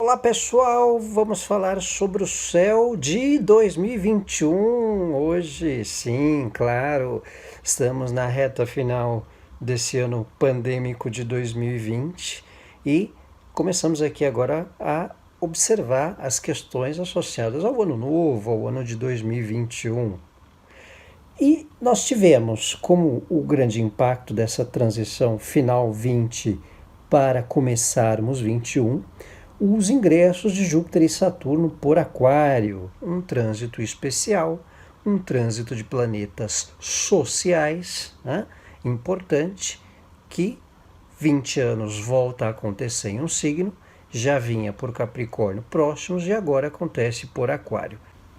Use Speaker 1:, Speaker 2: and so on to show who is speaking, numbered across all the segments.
Speaker 1: Olá pessoal, vamos falar sobre o céu de 2021. Hoje, sim, claro, estamos na reta final desse ano pandêmico de 2020 e começamos aqui agora a observar as questões associadas ao ano novo, ao ano de 2021. E nós tivemos como o grande impacto dessa transição final 20 para começarmos 21, os ingressos de Júpiter e Saturno por Aquário, um trânsito especial, um trânsito de planetas sociais, né, importante, que 20 anos volta a acontecer em um signo, já vinha por Capricórnio próximos e agora acontece por Aquário.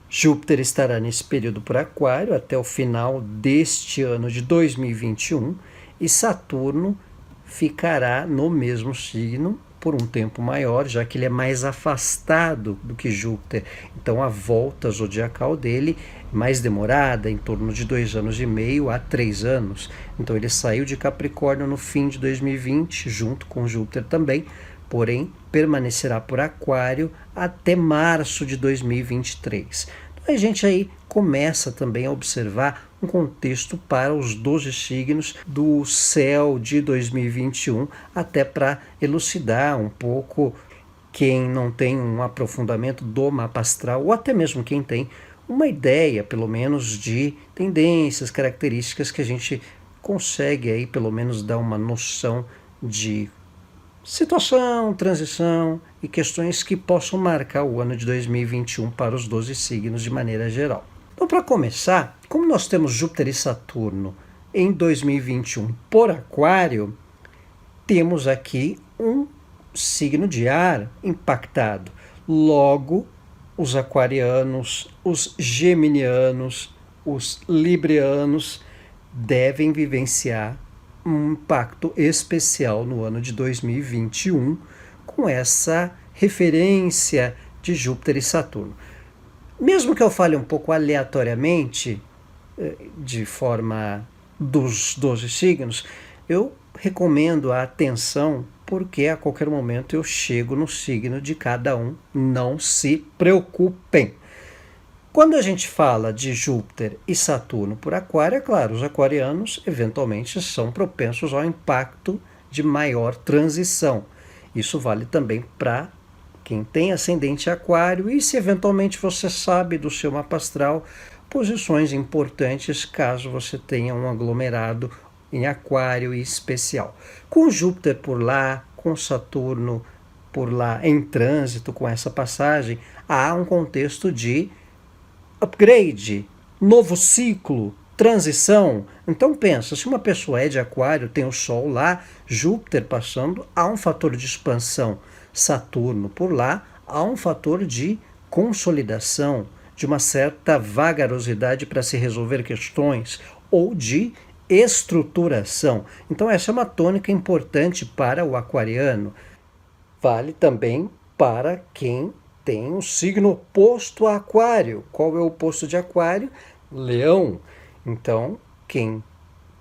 Speaker 1: Júpiter estará nesse período por Aquário até o final deste ano de 2021 e Saturno ficará no mesmo signo por um tempo maior, já que ele é mais afastado do que Júpiter. Então a volta zodiacal dele é mais demorada, em torno de 2 anos e meio a 3 anos. Então ele saiu de Capricórnio no fim de 2020, junto com Júpiter também, porém permanecerá por Aquário até março de 2023. Então a gente aí começa também a observar um contexto para os 12 signos do céu de 2021, até para elucidar um pouco quem não tem um aprofundamento do mapa astral, ou até mesmo quem tem uma ideia, pelo menos, de tendências, características que a gente consegue aí, pelo menos, dar uma noção de situação, transição e questões que possam marcar o ano de 2021 para os 12 signos de maneira geral. Então, para começar, como nós temos Júpiter e Saturno em 2021 por Aquário, temos aqui um signo de ar impactado. Logo, os aquarianos, os geminianos, os librianos devem vivenciar um impacto especial no ano de 2021 com essa referência de Júpiter e Saturno. Mesmo que eu fale um pouco aleatoriamente, de forma dos 12 signos, eu recomendo a atenção porque a qualquer momento eu chego no signo de cada um, não se preocupem. Quando a gente fala de Júpiter e Saturno por Aquário, é claro, os aquarianos eventualmente são propensos ao impacto de maior transição. Isso vale também para quem tem ascendente Aquário e se eventualmente você sabe do seu mapa astral, posições importantes caso você tenha um aglomerado em Aquário e especial. Com Júpiter por lá, com Saturno por lá em trânsito, com essa passagem, há um contexto de upgrade, novo ciclo, transição. Então pensa, se uma pessoa é de Aquário, tem o Sol lá, Júpiter passando, há um fator de expansão. Saturno por lá, há um fator de consolidação, de uma certa vagarosidade para se resolver questões, ou de estruturação. Então essa é uma tônica importante para o aquariano. Vale também para quem tem um signo oposto a Aquário. Qual é o oposto de Aquário? Leão. Então, quem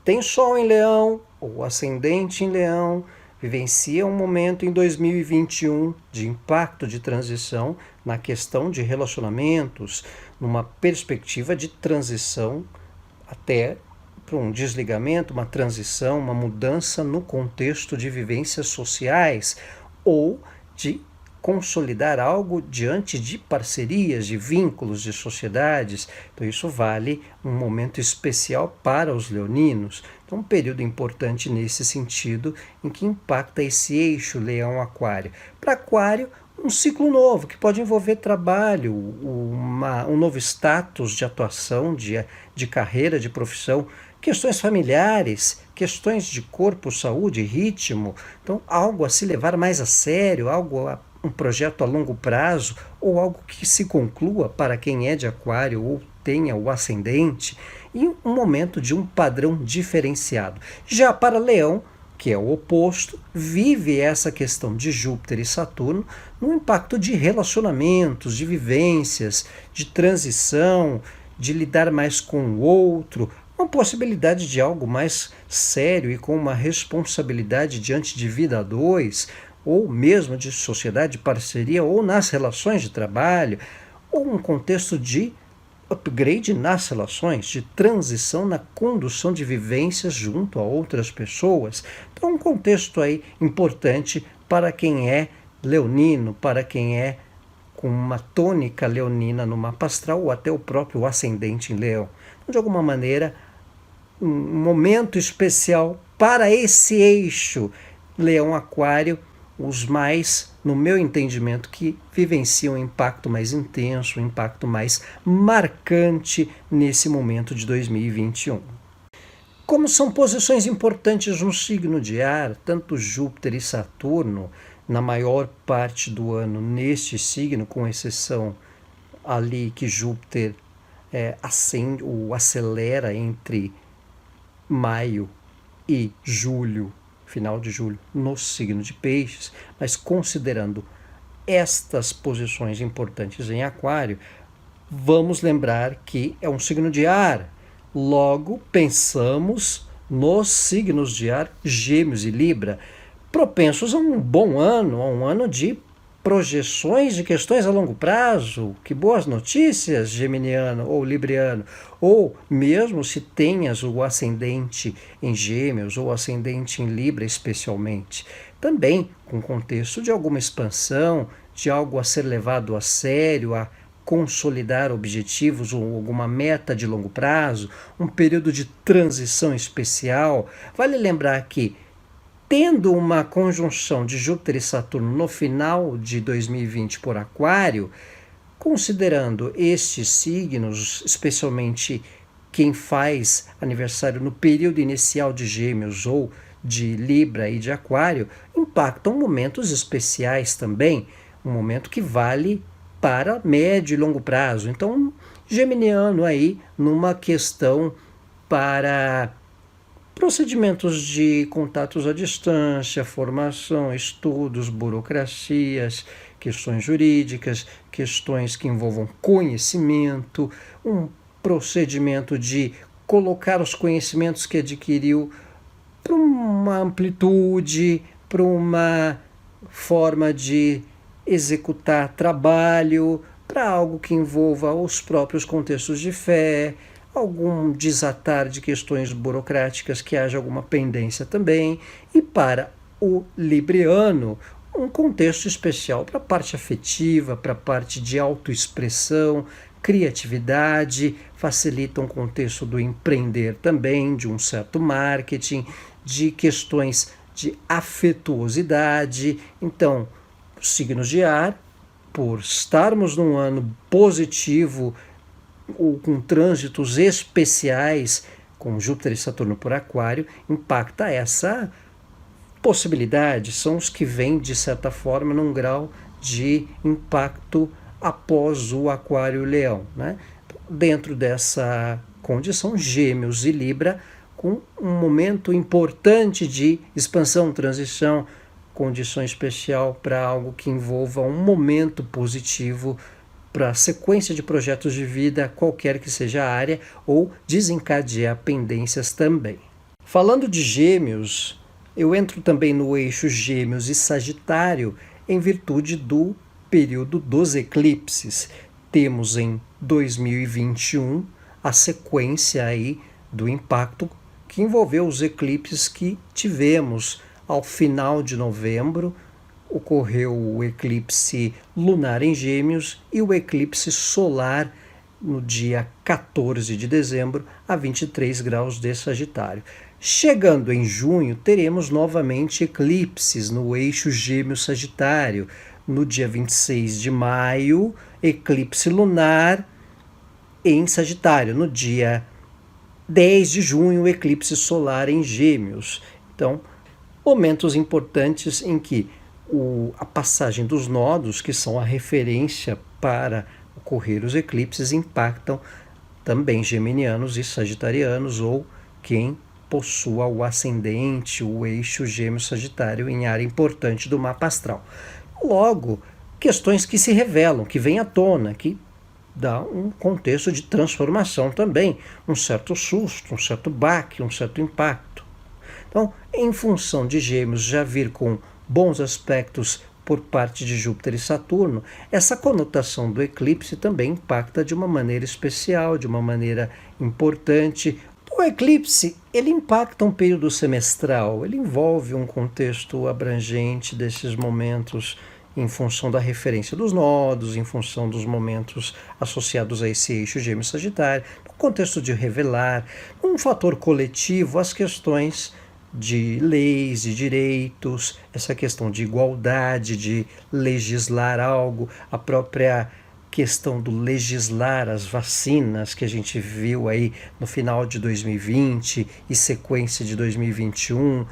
Speaker 1: tem Sol em Leão ou ascendente em Leão, vivencia um momento em 2021 de impacto de transição na questão de relacionamentos, numa perspectiva de transição até para um desligamento, uma transição, uma mudança no contexto de vivências sociais ou de consolidar algo diante de parcerias, de vínculos, de sociedades. Então isso vale um momento especial para os leoninos. Então um período importante nesse sentido, em que impacta esse eixo Leão-Aquário. Para Aquário, um ciclo novo, que pode envolver trabalho, um novo status de atuação, de carreira, de profissão, questões familiares, questões de corpo, saúde, ritmo. Então algo a se levar mais a sério, um projeto a longo prazo ou algo que se conclua para quem é de Aquário ou tenha o ascendente, e um momento de um padrão diferenciado. Já para Leão, que é o oposto, vive essa questão de Júpiter e Saturno no impacto de relacionamentos, de vivências, de transição, de lidar mais com o outro, uma possibilidade de algo mais sério e com uma responsabilidade diante de vida a dois, ou mesmo de sociedade, de parceria, ou nas relações de trabalho, ou um contexto de upgrade nas relações, de transição na condução de vivências junto a outras pessoas. Então, um contexto aí importante para quem é leonino, para quem é com uma tônica leonina no mapa astral ou até o próprio ascendente em Leão. Então, de alguma maneira, um momento especial para esse eixo Leão-Aquário, os mais, no meu entendimento, que vivenciam um impacto mais intenso, um impacto mais marcante nesse momento de 2021. Como são posições importantes no signo de ar, tanto Júpiter e Saturno, na maior parte do ano neste signo, com exceção ali que Júpiter acelera entre maio e julho, final de julho, no signo de Peixes, mas considerando estas posições importantes em Aquário, vamos lembrar que é um signo de ar. Logo, pensamos nos signos de ar, Gêmeos e Libra, propensos a um bom ano, a um ano de projeções de questões a longo prazo. Que boas notícias, geminiano ou libriano. Ou mesmo se tenhas o ascendente em Gêmeos ou ascendente em Libra especialmente. Também com contexto de alguma expansão, de algo a ser levado a sério, a consolidar objetivos ou alguma meta de longo prazo, um período de transição especial. Vale lembrar que, tendo uma conjunção de Júpiter e Saturno no final de 2020 por Aquário, considerando estes signos, especialmente quem faz aniversário no período inicial de Gêmeos ou de Libra e de Aquário, impactam momentos especiais também, um momento que vale para médio e longo prazo. Então, geminiano aí numa questão para procedimentos de contatos à distância, formação, estudos, burocracias, questões jurídicas, questões que envolvam conhecimento, um procedimento de colocar os conhecimentos que adquiriu para uma amplitude, para uma forma de executar trabalho, para algo que envolva os próprios contextos de fé, algum desatar de questões burocráticas que haja alguma pendência também, e para o libriano, um contexto especial para a parte afetiva, para a parte de autoexpressão, criatividade, facilita um contexto do empreender também, de um certo marketing, de questões de afetuosidade. Então, signos de ar, por estarmos num ano positivo ou com trânsitos especiais, com Júpiter e Saturno por Aquário, impacta essa possibilidade. São os que vêm, de certa forma, num grau de impacto após o Aquário-Leão, né? Dentro dessa condição, Gêmeos e Libra, com um momento importante de expansão, transição, condição especial para algo que envolva um momento positivo para a sequência de projetos de vida, qualquer que seja a área, ou desencadear pendências também. Falando de Gêmeos, eu entro também no eixo Gêmeos e Sagitário em virtude do período dos eclipses. Temos em 2021 a sequência aí do impacto que envolveu os eclipses que tivemos ao final de novembro. Ocorreu o eclipse lunar em Gêmeos e o eclipse solar no dia 14 de dezembro, a 23 graus de Sagitário. Chegando em junho, teremos novamente eclipses no eixo Gêmeos-Sagitário. No dia 26 de maio, eclipse lunar em Sagitário. No dia 10 de junho, eclipse solar em Gêmeos. Então, momentos importantes em que a passagem dos nodos, que são a referência para ocorrer os eclipses, impactam também geminianos e sagitarianos, ou quem possua o ascendente, o eixo Gêmeos-Sagitário em área importante do mapa astral. Logo, questões que se revelam, que vêm à tona, que dá um contexto de transformação também, um certo susto, um certo baque, um certo impacto. Então, em função de Gêmeos já vir com bons aspectos por parte de Júpiter e Saturno, essa conotação do eclipse também impacta de uma maneira especial, de uma maneira importante. O eclipse, ele impacta um período semestral, ele envolve um contexto abrangente desses momentos em função da referência dos nodos, em função dos momentos associados a esse eixo Gêmeos-Sagitário, no contexto de revelar, um fator coletivo, as questões de leis, de direitos, essa questão de igualdade, de legislar algo, a própria questão do legislar as vacinas que a gente viu aí no final de 2020 e sequência de 2021,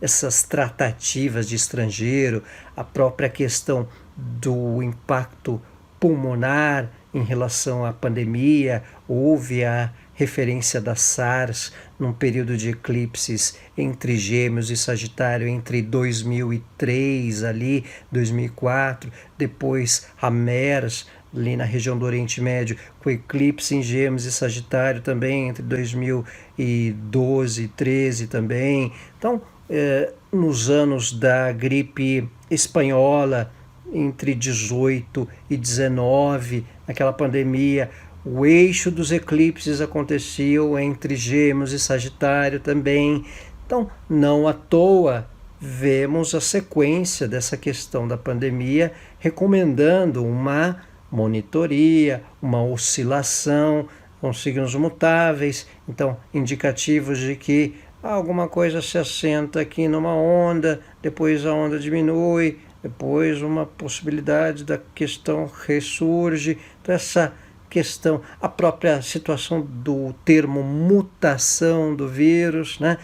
Speaker 1: essas tratativas de estrangeiro, a própria questão do impacto pulmonar em relação à pandemia, houve a referência da SARS num período de eclipses entre Gêmeos e Sagitário entre 2003 ali, 2004, depois a MERS ali na região do Oriente Médio, com eclipse em Gêmeos e Sagitário também entre 2012 e 13 também. Então, nos anos da gripe espanhola, entre 18 e 19, naquela pandemia, o eixo dos eclipses aconteceu entre Gêmeos e Sagitário também. Então, não à toa, vemos a sequência dessa questão da pandemia recomendando uma monitoria, uma oscilação com signos mutáveis, então indicativos de que alguma coisa se assenta aqui numa onda, depois a onda diminui, depois uma possibilidade da questão ressurge. Então essa questão, a própria situação do termo mutação do vírus, né?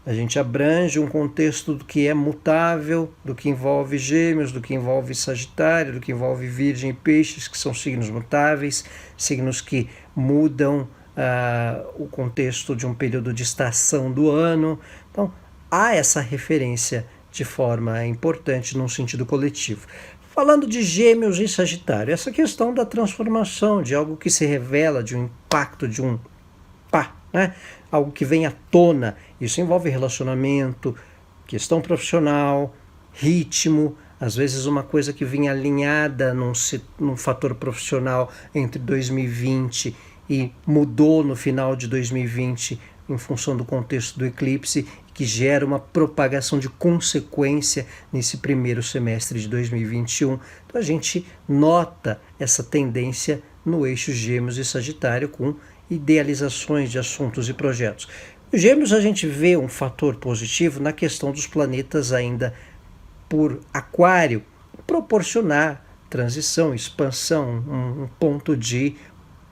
Speaker 1: A gente abrange um contexto do que é mutável, do que envolve Gêmeos, do que envolve Sagitário, do que envolve Virgem e Peixes, que são signos mutáveis, signos que mudam o contexto de um período de estação do ano. Então, há essa referência de forma importante num sentido coletivo. Falando de Gêmeos e Sagitário, essa questão da transformação, de algo que se revela, de um impacto, de um pá, né? Algo que vem à tona. Isso envolve relacionamento, questão profissional, ritmo, às vezes uma coisa que vinha alinhada num fator profissional entre 2020 e mudou no final de 2020 em função do contexto do eclipse, que gera uma propagação de consequência nesse primeiro semestre de 2021. Então a gente nota essa tendência no eixo Gêmeos e Sagitário com idealizações de assuntos e projetos. Os Gêmeos a gente vê um fator positivo na questão dos planetas ainda por Aquário, proporcionar transição, expansão, um ponto de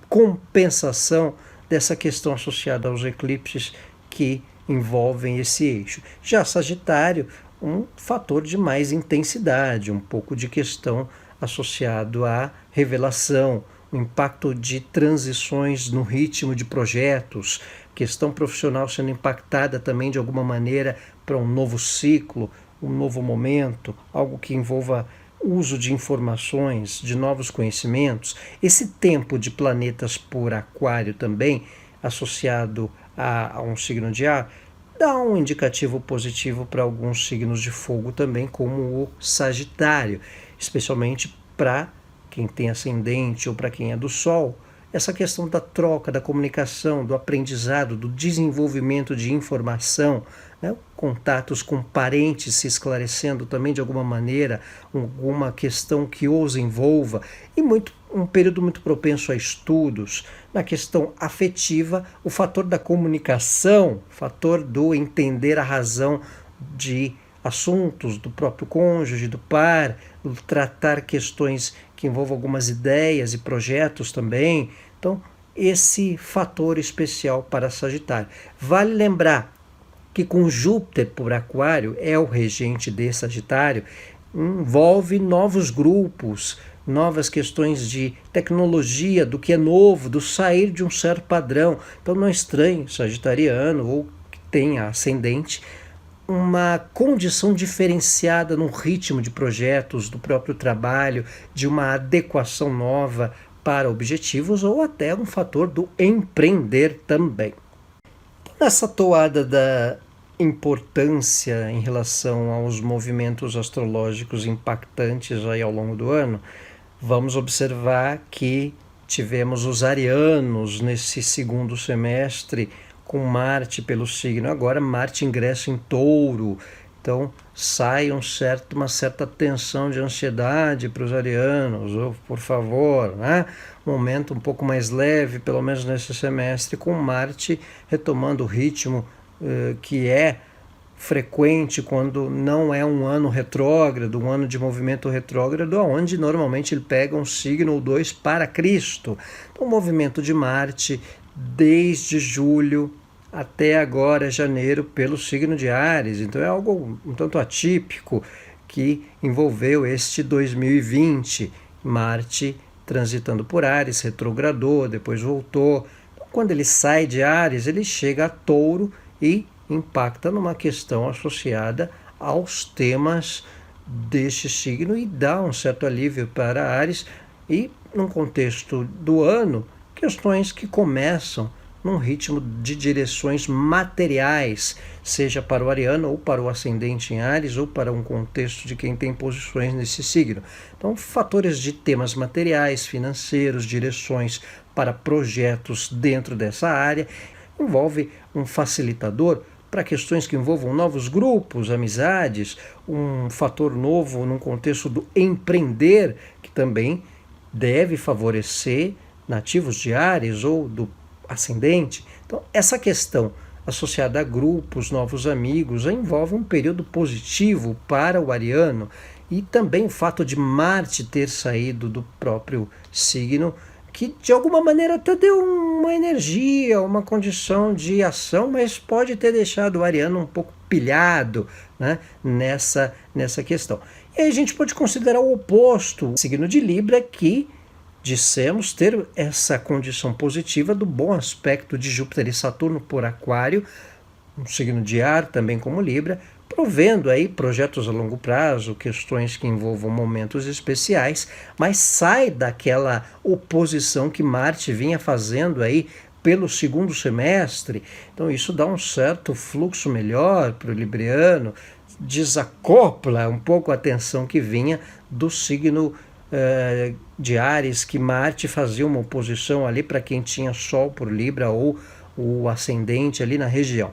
Speaker 1: compensação dessa questão associada aos eclipses que envolvem esse eixo. Já Sagitário, um fator de mais intensidade, um pouco de questão associado à revelação, o impacto de transições no ritmo de projetos, questão profissional sendo impactada também de alguma maneira para um novo ciclo, um novo momento, algo que envolva uso de informações, de novos conhecimentos. Esse tempo de planetas por Aquário também, associado a um signo de ar, dá um indicativo positivo para alguns signos de fogo também, como o Sagitário, especialmente para quem tem ascendente ou para quem é do Sol. Essa questão da troca, da comunicação, do aprendizado, do desenvolvimento de informação, né? Contatos com parentes se esclarecendo também de alguma maneira, alguma questão que os envolva, e um período muito propenso a estudos. Na questão afetiva, o fator da comunicação, o fator do entender a razão de assuntos do próprio cônjuge, do par, do tratar questões que envolvam algumas ideias e projetos também. Então, esse fator especial para Sagitário. Vale lembrar que com Júpiter por Aquário, é o regente de Sagitário, envolve novos grupos, novas questões de tecnologia, do que é novo, do sair de um certo padrão. Então não é estranho, sagitariano ou que tenha ascendente, uma condição diferenciada no ritmo de projetos, do próprio trabalho, de uma adequação nova para objetivos ou até um fator do empreender também. Nessa toada da importância em relação aos movimentos astrológicos impactantes aí ao longo do ano, vamos observar que tivemos os arianos nesse segundo semestre com Marte pelo signo. Agora Marte ingressa em Touro, então sai uma certa tensão de ansiedade para os arianos, por favor, né? Um momento um pouco mais leve, pelo menos nesse semestre, com Marte retomando o ritmo que é frequente quando não é um ano retrógrado, um ano de movimento retrógrado, onde normalmente ele pega um signo ou dois para Cristo. Então, o movimento de Marte, desde julho até agora, janeiro, pelo signo de Áries. Então, é algo um tanto atípico que envolveu este 2020. Marte transitando por Áries, retrogradou, depois voltou. Quando ele sai de Áries, ele chega a Touro e impacta numa questão associada aos temas deste signo e dá um certo alívio para Áries e, num contexto do ano, questões que começam num ritmo de direções materiais, seja para o ariano ou para o ascendente em Áries ou para um contexto de quem tem posições nesse signo. Então, fatores de temas materiais, financeiros, direções para projetos dentro dessa área, envolve um facilitador para questões que envolvam novos grupos, amizades, um fator novo num contexto do empreender, que também deve favorecer nativos de Áries ou do ascendente. Então, essa questão associada a grupos, novos amigos, envolve um período positivo para o ariano e também o fato de Marte ter saído do próprio signo, que de alguma maneira até deu uma energia, uma condição de ação, mas pode ter deixado o ariano um pouco pilhado, né, nessa questão. E aí a gente pode considerar o oposto, o signo de Libra, que dissemos ter essa condição positiva do bom aspecto de Júpiter e Saturno por Aquário, um signo de ar também como Libra, provendo aí projetos a longo prazo, questões que envolvam momentos especiais, mas sai daquela oposição que Marte vinha fazendo aí pelo segundo semestre. Então isso dá um certo fluxo melhor para o libriano, desacopla um pouco a tensão que vinha do signo de Áries, que Marte fazia uma oposição ali para quem tinha Sol por Libra ou o ascendente ali na região.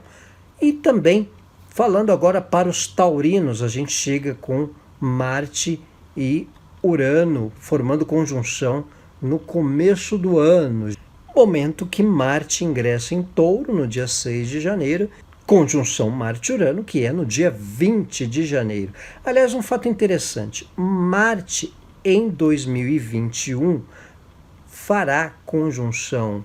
Speaker 1: E também, falando agora para os taurinos, a gente chega com Marte e Urano formando conjunção no começo do ano, momento que Marte ingressa em Touro no dia 6 de janeiro, conjunção Marte-Urano, que é no dia 20 de janeiro. Aliás, um fato interessante, Marte em 2021 fará conjunção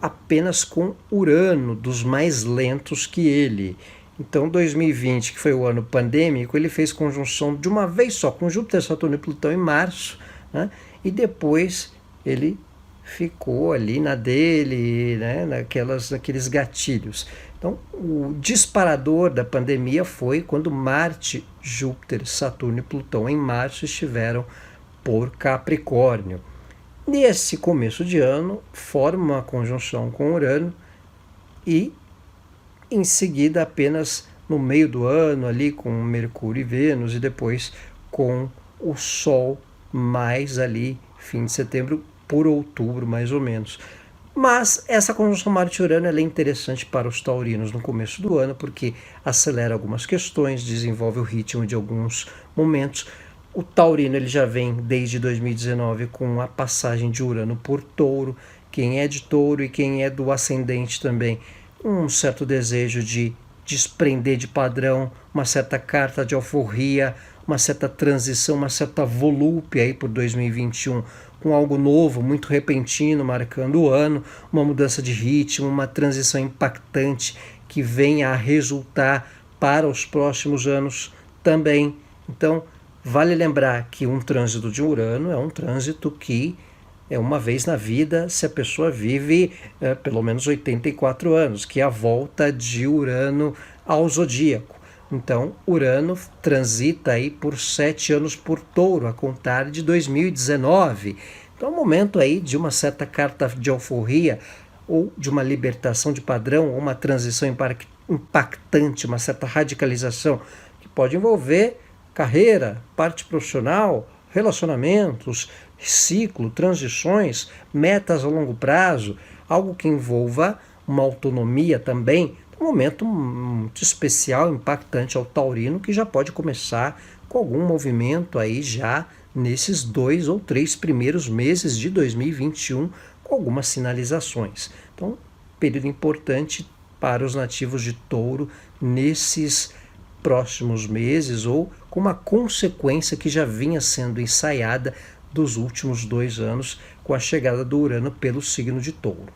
Speaker 1: apenas com Urano, dos mais lentos que ele. Então, 2020, que foi o ano pandêmico, ele fez conjunção de uma vez só com Júpiter, Saturno e Plutão em março, né? E depois ele ficou ali na dele, né? Naqueles gatilhos. Então, o disparador da pandemia foi quando Marte, Júpiter, Saturno e Plutão em março estiveram por Capricórnio. Nesse começo de ano, forma uma conjunção com Urano e em seguida apenas no meio do ano ali com Mercúrio e Vênus e depois com o Sol mais ali fim de setembro por outubro mais ou menos. Mas essa conjunção Marte-Urano é interessante para os taurinos no começo do ano porque acelera algumas questões, desenvolve o ritmo de alguns momentos. O taurino ele já vem desde 2019 com a passagem de Urano por Touro. Quem é de Touro e quem é do ascendente também, um certo desejo de desprender de padrão, uma certa carta de alforria, uma certa transição, uma certa volúpia aí por 2021, com algo novo, muito repentino, marcando o ano, uma mudança de ritmo, uma transição impactante que venha a resultar para os próximos anos também. Então, vale lembrar que um trânsito de Urano é um trânsito que é uma vez na vida se a pessoa vive pelo menos 84 anos, que é a volta de Urano ao zodíaco. Então, Urano transita aí por 7 anos por Touro, a contar de 2019. Então, é um momento aí de uma certa carta de alforria ou de uma libertação de padrão, ou uma transição impactante, uma certa radicalização, que pode envolver carreira, parte profissional, relacionamentos, ciclo, transições, metas a longo prazo, algo que envolva uma autonomia também, um momento muito especial, impactante ao taurino, que já pode começar com algum movimento aí já nesses 2 ou 3 primeiros meses de 2021, com algumas sinalizações. Então, período importante para os nativos de touro nesses próximos meses, ou com uma consequência que já vinha sendo ensaiada dos últimos 2 anos com a chegada do Urano pelo signo de touro.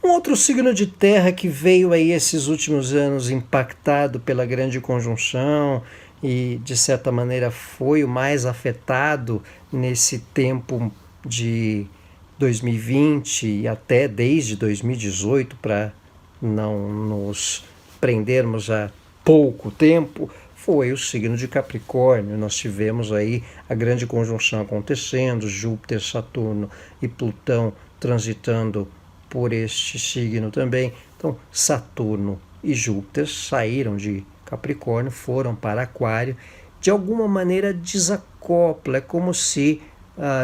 Speaker 1: Um outro signo de terra que veio aí esses últimos anos impactado pela grande conjunção e de certa maneira foi o mais afetado nesse tempo de 2020 e até desde 2018, para não nos prendermos a pouco tempo, foi o signo de Capricórnio. Nós tivemos aí a grande conjunção acontecendo, Júpiter, Saturno e Plutão transitando por este signo também. Então, Saturno e Júpiter saíram de Capricórnio, foram para Aquário, de alguma maneira desacopla, é como se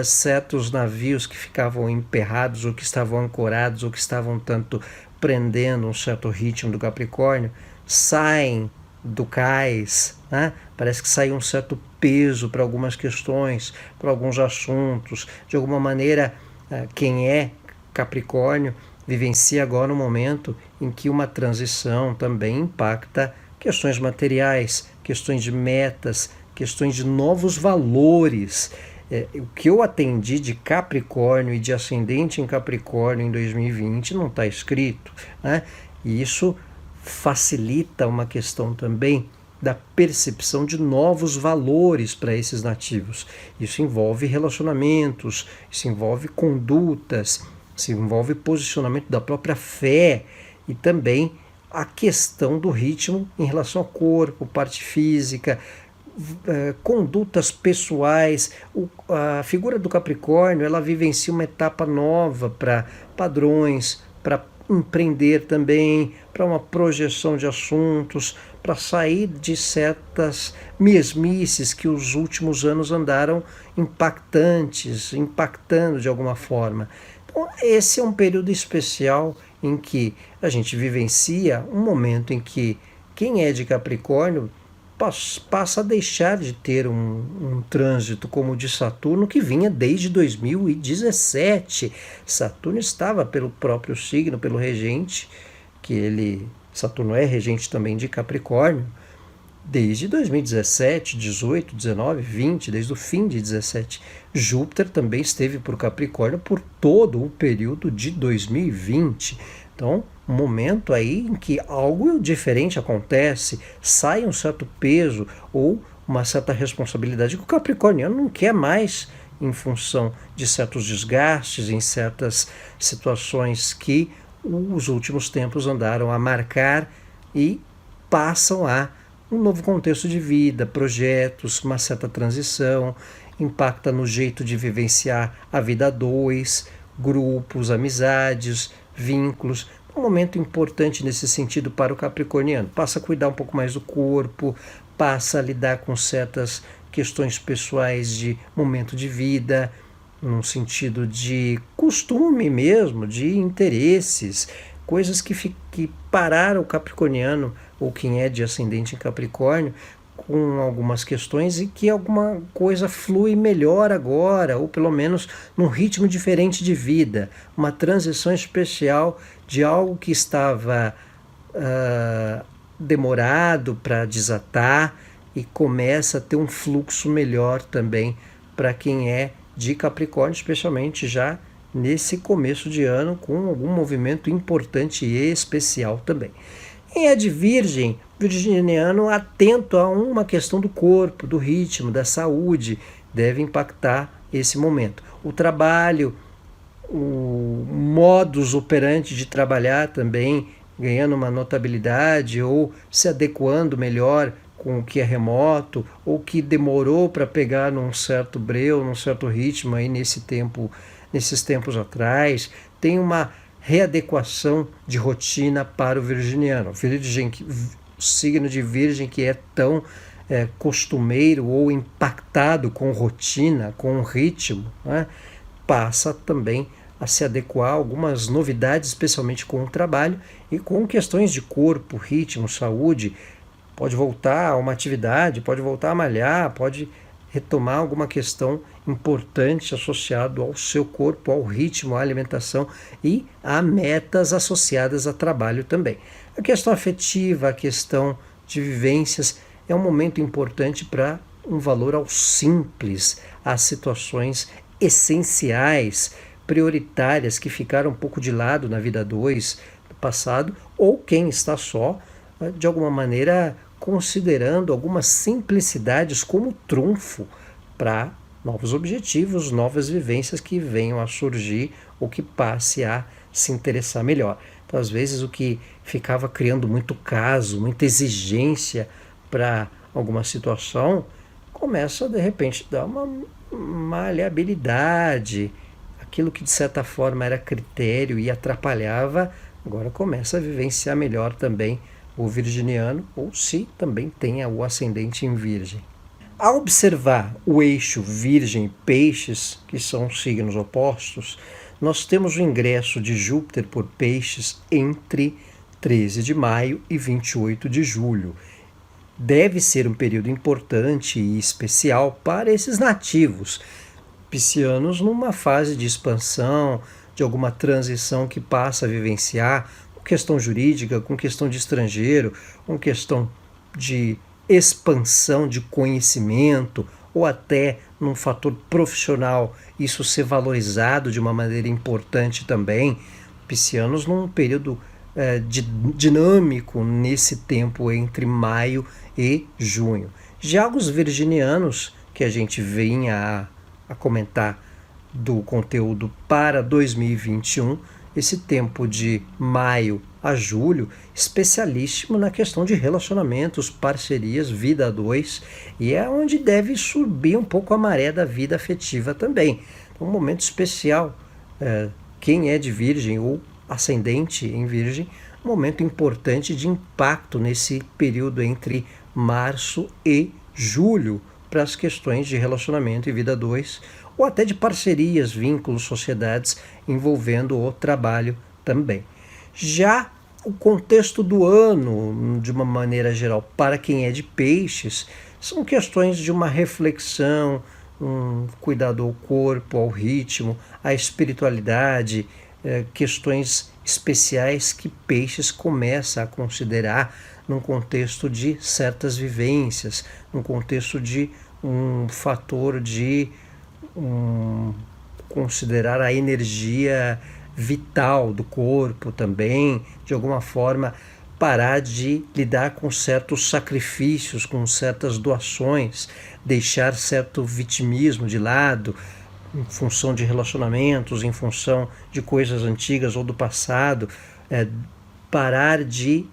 Speaker 1: certos navios que ficavam emperrados, ou que estavam ancorados, ou que estavam tanto prendendo um certo ritmo do Capricórnio, saem do cais, né? Parece que sai um certo peso para algumas questões, para alguns assuntos. De alguma maneira, quem é Capricórnio vivencia agora um momento em que uma transição também impacta questões materiais, questões de metas, questões de novos valores. O que eu atendi de Capricórnio e de ascendente em Capricórnio em 2020 não está escrito, né? E isso facilita uma questão também da percepção de novos valores para esses nativos. Isso envolve relacionamentos, isso envolve condutas, isso envolve posicionamento da própria fé e também a questão do ritmo em relação ao corpo, parte física, condutas pessoais. A figura do Capricórnio, ela vivencia uma etapa nova para padrões, para empreender também, para uma projeção de assuntos, para sair de certas mesmices que os últimos anos andaram impactando de alguma forma. Então, esse é um período especial em que a gente vivencia um momento em que quem é de Capricórnio passa a deixar de ter um trânsito como o de Saturno, que vinha desde 2017. Saturno estava pelo próprio signo, pelo regente, Saturno é regente também de Capricórnio, desde 2017, 18, 19, 20, desde o fim de 17. Júpiter também esteve por Capricórnio por todo o período de 2020. Então, um momento aí em que algo diferente acontece, sai um certo peso ou uma certa responsabilidade que o capricorniano não quer mais, em função de certos desgastes, em certas situações que os últimos tempos andaram a marcar, e passam a um novo contexto de vida, projetos, uma certa transição, impacta no jeito de vivenciar a vida a dois, grupos, amizades, vínculos. Um momento importante nesse sentido para o capricorniano. Passa a cuidar um pouco mais do corpo, passa a lidar com certas questões pessoais de momento de vida, num sentido de costume mesmo, de interesses, coisas que pararam o capricorniano, ou quem é de ascendente em Capricórnio, com algumas questões, e que alguma coisa flui melhor agora, ou pelo menos num ritmo diferente de vida, uma transição especial de algo que estava demorado para desatar, e começa a ter um fluxo melhor também para quem é de Capricórnio, especialmente já nesse começo de ano, com algum movimento importante e especial também. Quem é de Virgem, virginiano atento a uma questão do corpo, do ritmo, da saúde, deve impactar esse momento. O trabalho, o modus operandi de trabalhar também, ganhando uma notabilidade ou se adequando melhor com o que é remoto, ou que demorou para pegar num certo breu, num certo ritmo aí nesses tempos atrás. Tem uma readequação de rotina para o virginiano. O signo de Virgem que é tão costumeiro ou impactado com rotina, com ritmo, né, passa também a se adequar a algumas novidades, especialmente com o trabalho e com questões de corpo, ritmo, saúde. Pode voltar a uma atividade, pode voltar a malhar, pode retomar alguma questão importante associado ao seu corpo, ao ritmo, à alimentação e a metas associadas a trabalho também. A questão afetiva, a questão de vivências é um momento importante para um valor ao simples, às situações essenciais, prioritárias que ficaram um pouco de lado na vida 2 do passado, ou quem está só, de alguma maneira considerando algumas simplicidades como trunfo para novos objetivos, novas vivências que venham a surgir ou que passe a se interessar melhor. Então, às vezes, o que ficava criando muito caso, muita exigência para alguma situação, começa, de repente, a dar uma maleabilidade. Aquilo que, de certa forma, era critério e atrapalhava, agora começa a vivenciar melhor também o virginiano, ou se também tenha o ascendente em Virgem. Ao observar o eixo Virgem e Peixes, que são signos opostos, nós temos o ingresso de Júpiter por Peixes entre 13 de maio e 28 de julho. Deve ser um período importante e especial para esses nativos piscianos numa fase de expansão, de alguma transição que passa a vivenciar com questão jurídica, com questão de estrangeiro, com questão de expansão de conhecimento ou até num fator profissional, isso ser valorizado de uma maneira importante também. Piscianos num período dinâmico nesse tempo entre maio e junho. Já os virginianos, que a gente vinha a comentar do conteúdo para 2021, esse tempo de maio a julho, especialíssimo na questão de relacionamentos, parcerias, vida a dois, e é onde deve subir um pouco a maré da vida afetiva também. Um momento especial, quem é de Virgem ou ascendente em Virgem, um momento importante de impacto nesse período entre março e julho, para as questões de relacionamento e vida 2, ou até de parcerias, vínculos, sociedades envolvendo o trabalho também. Já o contexto do ano, de uma maneira geral, para quem é de Peixes, são questões de uma reflexão, um cuidado ao corpo, ao ritmo, à espiritualidade, questões especiais que Peixes começa a considerar num contexto de certas vivências, num contexto de um fator de considerar a energia vital do corpo também, de alguma forma parar de lidar com certos sacrifícios, com certas doações, deixar certo vitimismo de lado, em função de relacionamentos, em função de coisas antigas ou do passado, parar de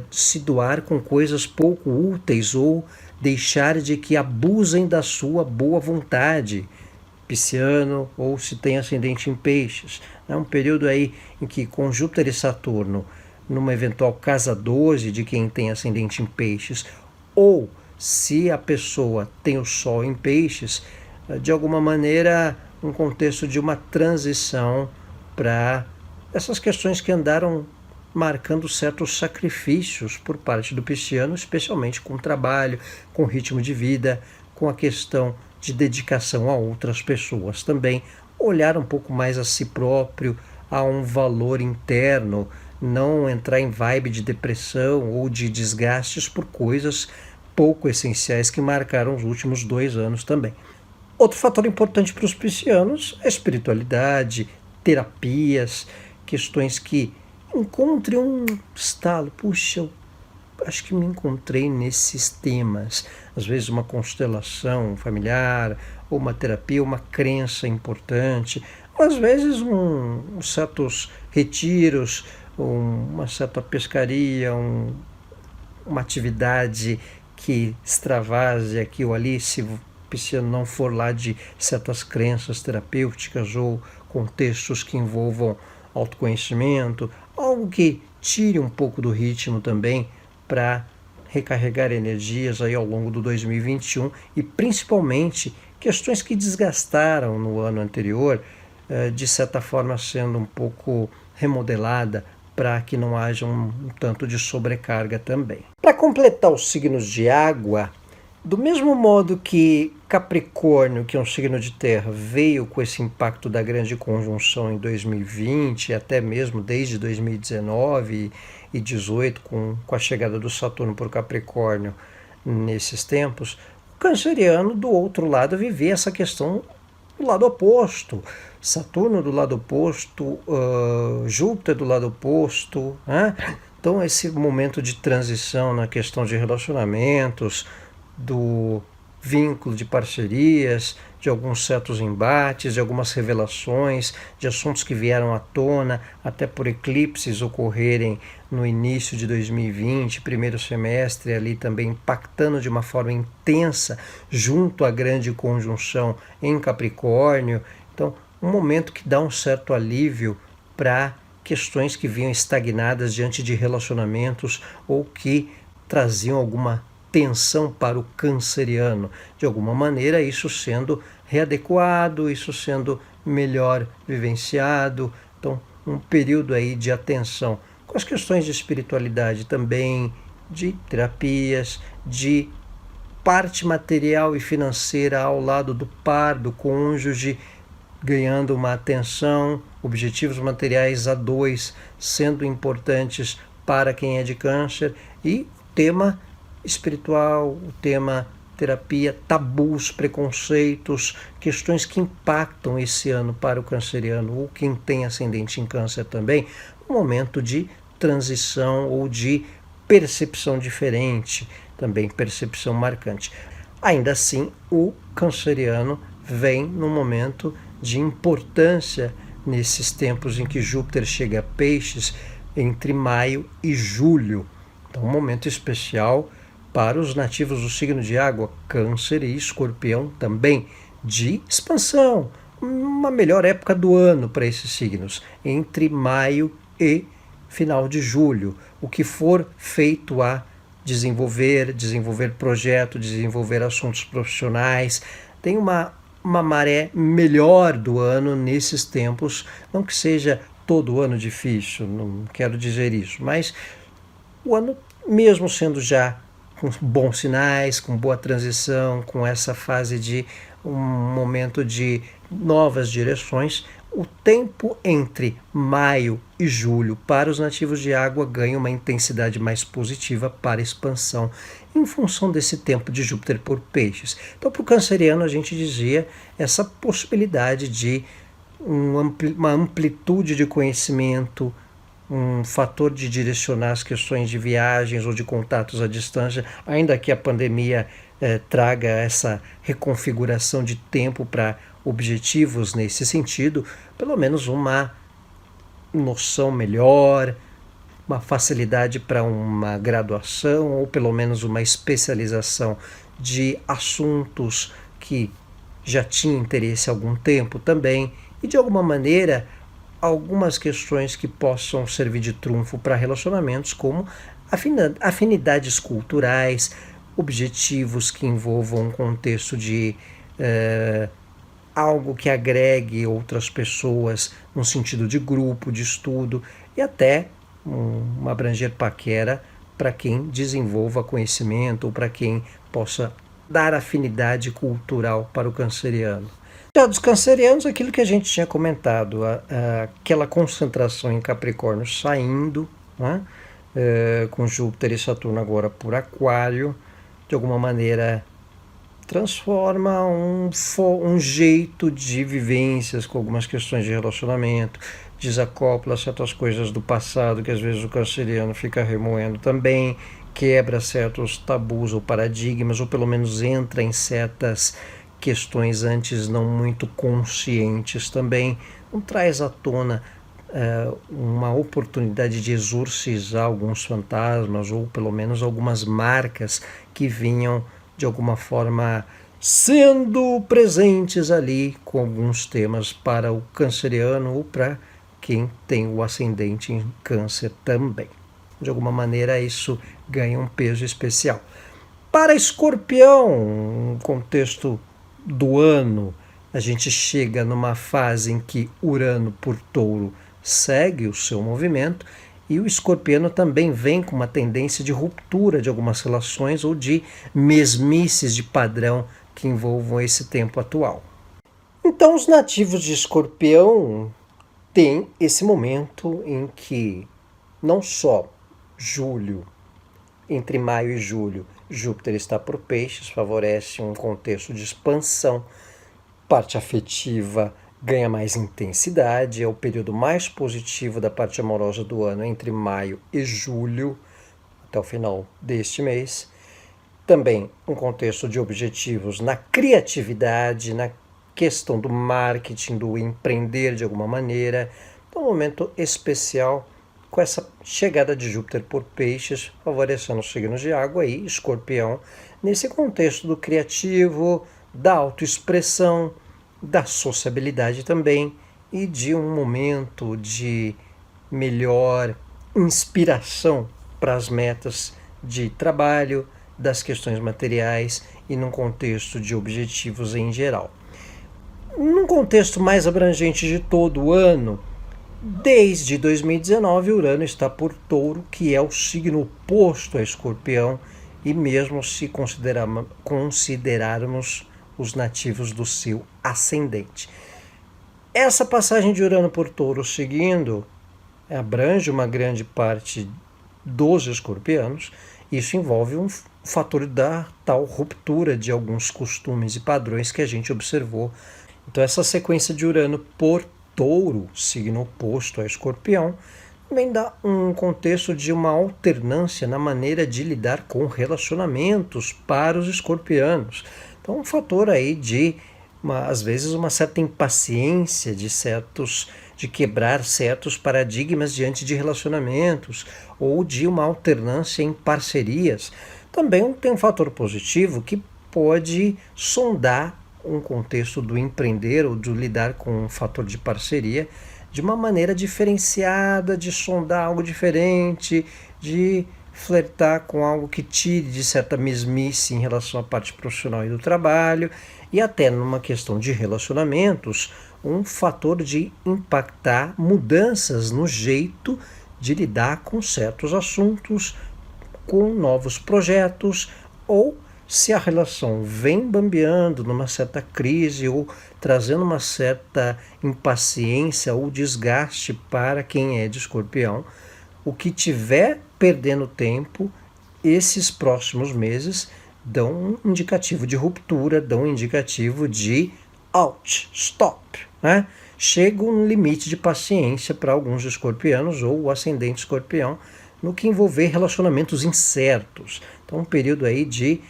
Speaker 1: se doar com coisas pouco úteis ou deixar de que abusem da sua boa vontade. Pisciano, ou se tem ascendente em Peixes. É um período aí em que com Júpiter e Saturno, numa eventual casa 12 de quem tem ascendente em Peixes, ou se a pessoa tem o Sol em Peixes, de alguma maneira um contexto de uma transição para essas questões que andaram marcando certos sacrifícios por parte do pisciano, especialmente com o trabalho, com o ritmo de vida, com a questão de dedicação a outras pessoas também, olhar um pouco mais a si próprio, a um valor interno, não entrar em vibe de depressão ou de desgastes por coisas pouco essenciais que marcaram os últimos 2 anos também. Outro fator importante para os piscianos é a espiritualidade, terapias, questões que encontre um estalo. Puxa, eu acho que me encontrei nesses temas. Às vezes uma constelação familiar, ou uma terapia, uma crença importante. Às vezes certos retiros, uma certa pescaria, uma atividade que extravase aqui ou ali, se o pisciano não for lá de certas crenças terapêuticas ou contextos que envolvam autoconhecimento, algo que tire um pouco do ritmo também para recarregar energias aí ao longo do 2021 e principalmente questões que desgastaram no ano anterior, de certa forma sendo um pouco remodelada para que não haja um tanto de sobrecarga também. Para completar os signos de água, do mesmo modo que Capricórnio, que é um signo de terra, veio com esse impacto da grande conjunção em 2020, até mesmo desde 2019 e 2018, com a chegada do Saturno por Capricórnio nesses tempos, o canceriano, do outro lado, vivia essa questão do lado oposto. Saturno do lado oposto, Júpiter do lado oposto, né? Então esse momento de transição na questão de relacionamentos, do vínculo de parcerias, de alguns certos embates, de algumas revelações, de assuntos que vieram à tona, até por eclipses ocorrerem no início de 2020, primeiro semestre, ali também impactando de uma forma intensa junto à grande conjunção em Capricórnio. Então, um momento que dá um certo alívio para questões que vinham estagnadas diante de relacionamentos ou que traziam alguma tensão para o canceriano. De alguma maneira, isso sendo readequado, isso sendo melhor vivenciado. Então, um período aí de atenção com as questões de espiritualidade também, de terapias, de parte material e financeira ao lado do par, do cônjuge, ganhando uma atenção, objetivos materiais a dois sendo importantes para quem é de câncer, e tema espiritual, o tema terapia, tabus, preconceitos, questões que impactam esse ano para o canceriano ou quem tem ascendente em câncer também, um momento de transição ou de percepção diferente, também percepção marcante. Ainda assim, o canceriano vem num momento de importância nesses tempos em que Júpiter chega a Peixes entre maio e julho. Então, um momento especial para os nativos do signo de água, Câncer e Escorpião também, de expansão, uma melhor época do ano para esses signos, entre maio e final de julho. O que for feito a desenvolver projeto, desenvolver assuntos profissionais, tem uma maré melhor do ano nesses tempos, não que seja todo ano difícil, não quero dizer isso, mas o ano, mesmo sendo já com bons sinais, com boa transição, com essa fase de um momento de novas direções, o tempo entre maio e julho para os nativos de água ganha uma intensidade mais positiva para expansão em função desse tempo de Júpiter por Peixes. Então, para o canceriano, a gente dizia essa possibilidade de uma amplitude de conhecimento, um fator de direcionar as questões de viagens ou de contatos à distância, ainda que a pandemia traga essa reconfiguração de tempo para objetivos nesse sentido, pelo menos uma noção melhor, uma facilidade para uma graduação ou pelo menos uma especialização de assuntos que já tinha interesse há algum tempo também, e de alguma maneira algumas questões que possam servir de trunfo para relacionamentos, como afinidades culturais, objetivos que envolvam um contexto de algo que agregue outras pessoas no sentido de grupo, de estudo, e até uma abranger paquera para quem desenvolva conhecimento ou para quem possa dar afinidade cultural para o canceriano. Já dos cancerianos, aquilo que a gente tinha comentado, aquela concentração em Capricórnio saindo, né, com Júpiter e Saturno agora por Aquário, de alguma maneira transforma um jeito de vivências com algumas questões de relacionamento, desacopla certas coisas do passado que às vezes o canceriano fica remoendo também, quebra certos tabus ou paradigmas, ou pelo menos entra em certas questões antes não muito conscientes também, não traz à tona uma oportunidade de exorcizar alguns fantasmas ou pelo menos algumas marcas que vinham de alguma forma sendo presentes ali com alguns temas para o canceriano ou para quem tem o ascendente em Câncer também. De alguma maneira isso ganha um peso especial. Para Escorpião, no contexto do ano, a gente chega numa fase em que Urano por Touro segue o seu movimento e o escorpiano também vem com uma tendência de ruptura de algumas relações ou de mesmices de padrão que envolvam esse tempo atual. Então, os nativos de Escorpião têm esse momento em que não só julho, entre maio e julho, Júpiter está por Peixes, favorece um contexto de expansão, parte afetiva ganha mais intensidade, é o período mais positivo da parte amorosa do ano, entre maio e julho, até o final deste mês. Também um contexto de objetivos na criatividade, na questão do marketing, do empreender de alguma maneira. Então, um momento especial com essa chegada de Júpiter por Peixes, favorecendo os signos de água e Escorpião, nesse contexto do criativo, da autoexpressão, da sociabilidade também e de um momento de melhor inspiração para as metas de trabalho, das questões materiais e num contexto de objetivos em geral. Num contexto mais abrangente de todo o ano, desde 2019 Urano está por Touro, que é o signo oposto a Escorpião, e mesmo se considerarmos os nativos do seu ascendente. Essa passagem de Urano por Touro seguindo abrange uma grande parte dos escorpianos. Isso envolve um fator da tal ruptura de alguns costumes e padrões que a gente observou. Então essa sequência de Urano por Touro, signo oposto a Escorpião, também dá um contexto de uma alternância na maneira de lidar com relacionamentos para os escorpianos. Então um fator aí de, às vezes, uma certa impaciência de quebrar certos paradigmas diante de relacionamentos ou de uma alternância em parcerias. Também tem um fator positivo que pode sondar um contexto do empreender ou de lidar com um fator de parceria de uma maneira diferenciada, de sondar algo diferente, de flertar com algo que tire de certa mesmice em relação à parte profissional e do trabalho, e até numa questão de relacionamentos, um fator de impactar mudanças no jeito de lidar com certos assuntos, com novos projetos, ou se a relação vem bambeando numa certa crise ou trazendo uma certa impaciência ou desgaste para quem é de Escorpião, o que tiver perdendo tempo, esses próximos meses dão um indicativo de ruptura, dão um indicativo de out, stop, né? Chega um limite de paciência para alguns escorpianos ou o ascendente escorpião no que envolver relacionamentos incertos. Então um período aí de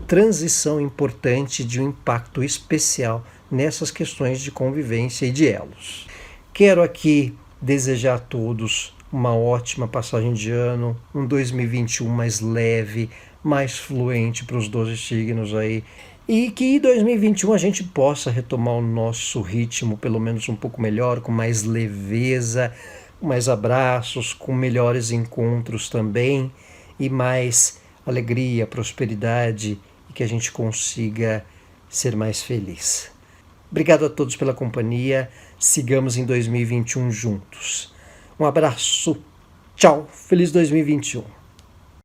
Speaker 1: transição importante, de um impacto especial nessas questões de convivência e de elos. Quero aqui desejar a todos uma ótima passagem de ano, um 2021 mais leve, mais fluente para os 12 signos aí, e que em 2021 a gente possa retomar o nosso ritmo pelo menos um pouco melhor, com mais leveza, com mais abraços, com melhores encontros também, e mais alegria, prosperidade, e que a gente consiga ser mais feliz. Obrigado a todos pela companhia, sigamos em 2021 juntos. Um abraço, tchau, feliz 2021.